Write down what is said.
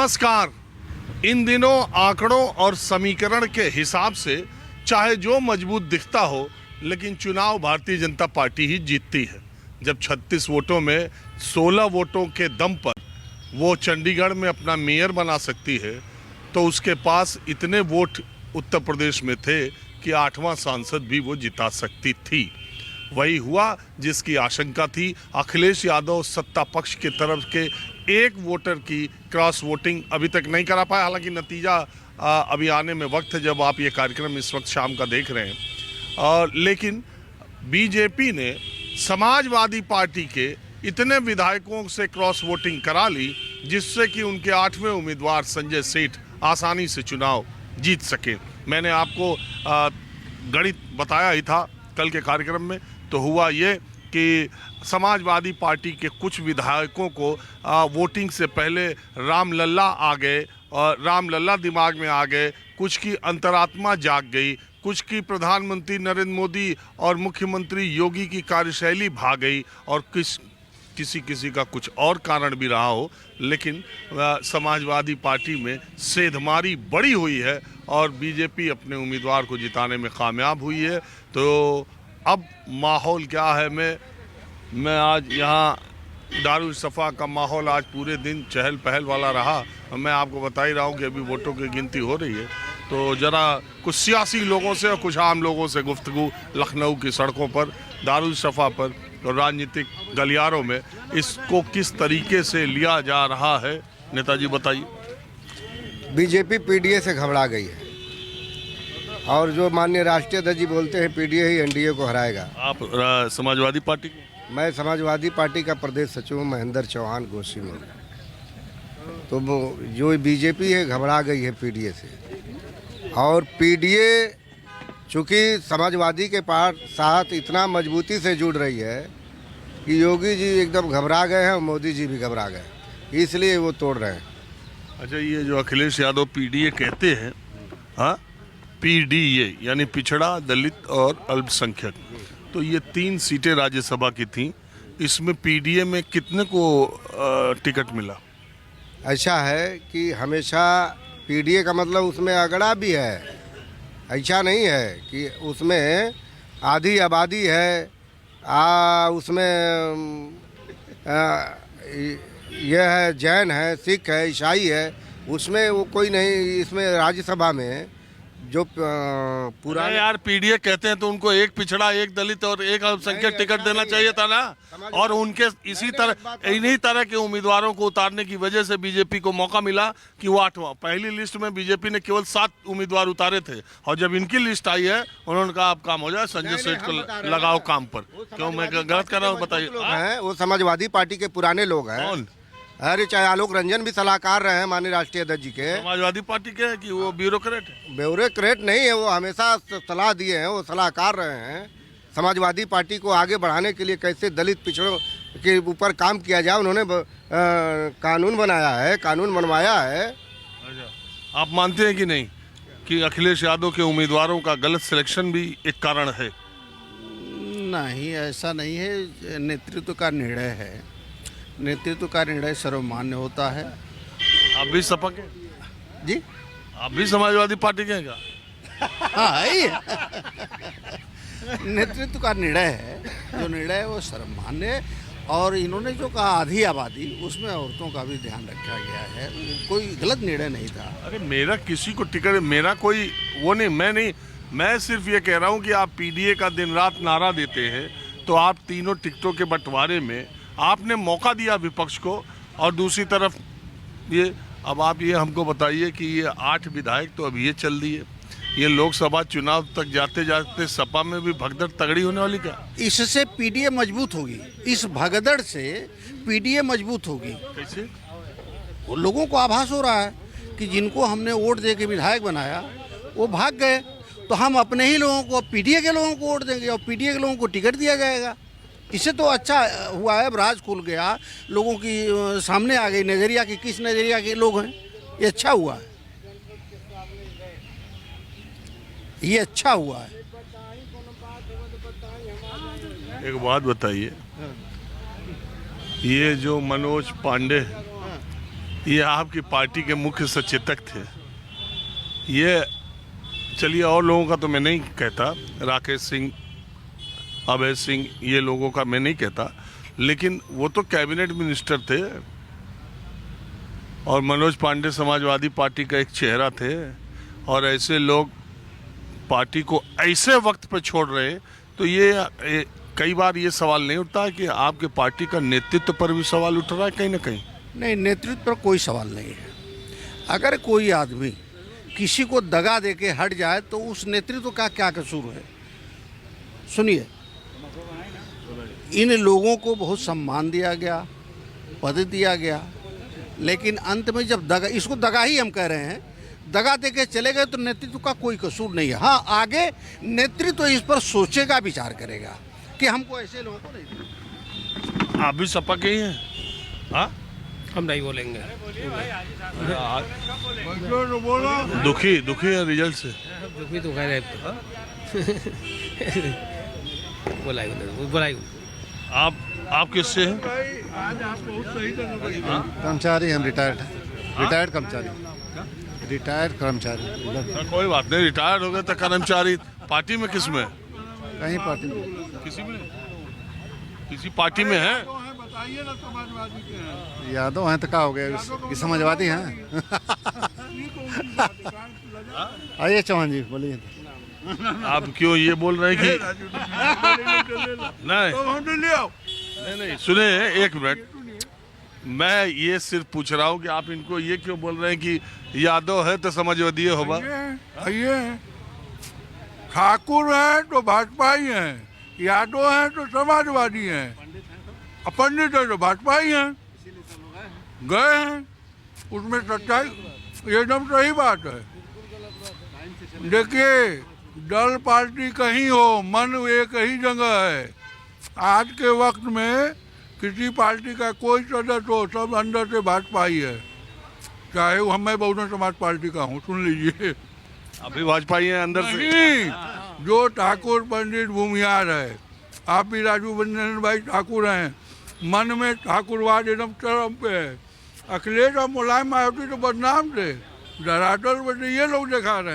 नमस्कार। इन दिनों आंकड़ों और समीकरण के हिसाब से चाहे जो मजबूत दिखता हो, लेकिन चुनाव भारतीय जनता पार्टी ही जीतती है। जब 36 वोटों में 16 वोटों के दम पर वो चंडीगढ़ में अपना मेयर बना सकती है, तो उसके पास इतने वोट उत्तर प्रदेश में थे कि 8वां सांसद भी वो जिता सकती थी। वही हुआ जिसकी आशंका थी। अखिलेश यादव सत्ता पक्ष की तरफ के एक वोटर की क्रॉस वोटिंग अभी तक नहीं करा पाया। हालांकि नतीजा अभी आने में वक्त है, जब आप ये कार्यक्रम इस वक्त शाम का देख रहे हैं। लेकिन बीजेपी ने समाजवादी पार्टी के इतने विधायकों से क्रॉस वोटिंग करा ली, जिससे कि उनके 8वें उम्मीदवार संजय सेठ आसानी से चुनाव जीत सके। मैंने आपको गणित बताया ही था कल के कार्यक्रम में। तो हुआ ये कि समाजवादी पार्टी के कुछ विधायकों को वोटिंग से पहले रामलल्ला आ गए और रामलल्ला दिमाग में आ गए, कुछ की अंतरात्मा जाग गई, कुछ की प्रधानमंत्री नरेंद्र मोदी और मुख्यमंत्री योगी की कार्यशैली भाग गई, और किसी का कुछ और कारण भी रहा हो, लेकिन समाजवादी पार्टी में सेंधमारी बड़ी हुई है और बीजेपी अपने उम्मीदवार को जिताने में कामयाब हुई है। तो अब माहौल क्या है, मैं आज यहाँ दारुल सफ़ा का माहौल आज पूरे दिन चहल पहल वाला रहा। मैं आपको बता ही रहा हूँ कि अभी वोटों की गिनती हो रही है। तो ज़रा कुछ सियासी लोगों से और कुछ आम लोगों से गुफ्तगू लखनऊ की सड़कों पर, दारुल सफ़ा पर और राजनीतिक गलियारों में इसको किस तरीके से लिया जा रहा है, नेताजी बताइए। बीजेपी पीडीए से घबरा गई है और जो माननीय राष्ट्रीय अध्यक्ष जी बोलते हैं पीडीए ही एनडीए को हराएगा। आप समाजवादी पार्टी? मैं समाजवादी पार्टी का प्रदेश सचिव हूँ, महेंद्र चौहान गोशी में। तो जो बीजेपी है घबरा गई है पीडीए से, और पीडीए चूँकि समाजवादी के साथ इतना मजबूती से जुड़ रही है कि योगी जी एकदम घबरा गए हैं और मोदी जी भी घबरा गए, इसलिए वो तोड़ रहे हैं। अच्छा, ये जो अखिलेश यादव पीडीए कहते हैं, हाँ, पीडीए यानी पिछड़ा, दलित और अल्पसंख्यक, तो ये 3 सीटें राज्यसभा की थीं। इसमें पीडीए में कितने को टिकट मिला? ऐसा है कि हमेशा पीडीए का मतलब उसमें अगड़ा भी है, ऐसा नहीं है कि उसमें आधी आबादी है। उसमें यह है, जैन है, सिख है, ईसाई है, उसमें वो कोई नहीं। इसमें राज्यसभा में जो पूरा यार पीडीए कहते हैं तो उनको एक पिछड़ा, एक दलित और एक अल्पसंख्यक टिकट देना चाहिए था ना। और उनके इन्हीं तरह के उम्मीदवारों को उतारने की वजह से बीजेपी को मौका मिला कि वो 8वां, पहली लिस्ट में बीजेपी ने केवल 7 उम्मीदवार उतारे थे, और जब इनकी लिस्ट आई है उन्होंने कहा अब काम हो जाए, संजय सेठ को लगाओ काम पर। क्यों मैं गलत कर रहा हूँ बताइए? वो समाजवादी पार्टी के पुराने लोग हैं। अरे चाहे आलोक रंजन भी सलाहकार रहे हैं माननीय राष्ट्रीय अध्यक्ष जी के। समाजवादी पार्टी के हैं कि वो ब्यूरोक्रेट है? ब्यूरोक्रेट नहीं है, वो हमेशा सलाह दिए हैं, वो सलाहकार रहे हैं। समाजवादी पार्टी को आगे बढ़ाने के लिए कैसे दलित पिछड़ों के ऊपर काम किया जाए, उन्होंने कानून बनाया है, कानून बनवाया है। अच्छा, आप मानते हैं कि नहीं कि अखिलेश यादव के उम्मीदवारों का गलत सिलेक्शन भी एक कारण है? नहीं, ऐसा नहीं है। नेतृत्व का निर्णय है, नेतृत्व का निर्णय सर्वमान्य होता है। आप भी सपा के? जी, आप भी समाजवादी पार्टी के हैं क्या? हाँ, नेतृत्व का निर्णय है, जो निर्णय है वो सर्वमान्य है। और इन्होंने जो कहा आधी आबादी, उसमें औरतों का भी ध्यान रखा गया है, कोई गलत निर्णय नहीं था। अरे मेरा किसी को टिकट, मेरा कोई वो नहीं, मैं सिर्फ ये कह रहा हूँ कि आप पीडीए का दिन रात नारा देते हैं, तो आप तीनों टिकटों के बंटवारे में आपने मौका दिया विपक्ष को, और दूसरी तरफ ये अब आप ये हमको बताइए कि ये 8 विधायक तो अभी ये चल दिए, ये लोकसभा चुनाव तक जाते जाते सपा में भी भगदड़ तगड़ी होने वाली क्या? इससे पीडीए मजबूत होगी, इस भगदड़ से पीडीए मजबूत होगी। कैसे? वो लोगों को आभास हो रहा है कि जिनको हमने वोट दे के विधायक बनाया वो भाग गए, तो हम अपने ही लोगों को, पीडीए के लोगों को वोट देंगे और पीडीए के लोगों को टिकट दिया जाएगा। इससे तो अच्छा हुआ है, अब राज खुल गया, लोगों की सामने आ गई नज़रिया कि किस नज़रिया के लोग हैं। ये अच्छा हुआ है, ये अच्छा हुआ है। एक बात बताइए, ये जो मनोज पांडे ये आपकी पार्टी के मुख्य सचेतक थे। ये चलिए और लोगों का तो मैं नहीं कहता, राकेश सिंह, अभय सिंह, ये लोगों का मैं नहीं कहता, लेकिन वो तो कैबिनेट मिनिस्टर थे और मनोज पांडे समाजवादी पार्टी का एक चेहरा थे। और ऐसे लोग पार्टी को ऐसे वक्त पर छोड़ रहे, तो ये कई बार ये सवाल नहीं उठता है कि आपके पार्टी का नेतृत्व पर भी सवाल उठ रहा है कहीं ना कहीं? नहीं, नेतृत्व पर कोई सवाल नहीं है। अगर कोई आदमी किसी को दगा दे के हट जाए तो उस नेतृत्व का क्या कसूर है? सुनिए, इन लोगों को बहुत सम्मान दिया गया, पद दिया गया, लेकिन अंत में जब दगा, इसको दगा ही हम कह रहे हैं, दगा दे के चले गए तो नेतृत्व का कोई कसूर नहीं है। हाँ, आगे नेतृत्व इस पर सोचेगा, विचार करेगा कि हमको ऐसे लोगों को नहीं देना। आप भी सपा के ही हैं? हाँ, हम नहीं बोलेंगे। दुखी है रिजल्ट से? दुखी तो कह रहे बोला आप किससे हैं? कर्मचारी हम रिटायर्ड कर्मचारी। कोई बात नहीं, रिटायर्ड हो गए तो कर्मचारी। पार्टी में किस में? कहीं पार्टी में किसी में? किसी पार्टी में है? यादव हैं तो क्या हो गया, ये समाजवादी हैं। आइए चौहान जी बोलिए। आप क्यों ये बोल रहे हैं कि नहीं, सुने एक मिनट, मैं ये सिर्फ पूछ रहा हूँ कि आप इनको ये क्यों बोल रहे हैं कि यादव है तो समाजवादी होगा? आइए, ठाकुर हैं तो भाजपा ही हैं, यादव हैं तो समाजवादी हैं, पंडित है तो भाजपा ही हैं, गए हैं, उसमें सच्चाई एकदम सही बात है। देखिए, दल पार्टी कहीं हो, मन एक ही जगह है। आज के वक्त में किसी पार्टी का कोई सदस्य हो, सब अंदर से भाजपा ही है। चाहे वो मैं बहुजन समाज पार्टी का हूँ, सुन लीजिए। अभी भाजपा ही है अंदर से? नहीं, जो ठाकुर पंडित भूमिहार है, आप भी राजू बंजन भाई ठाकुर हैं, मन में ठाकुरवाद एकदम चरम पे है। अखिलेश और मुलायम मायावती तो बदनाम थे, धरातल पर ये लोग दिखा रहे हैं।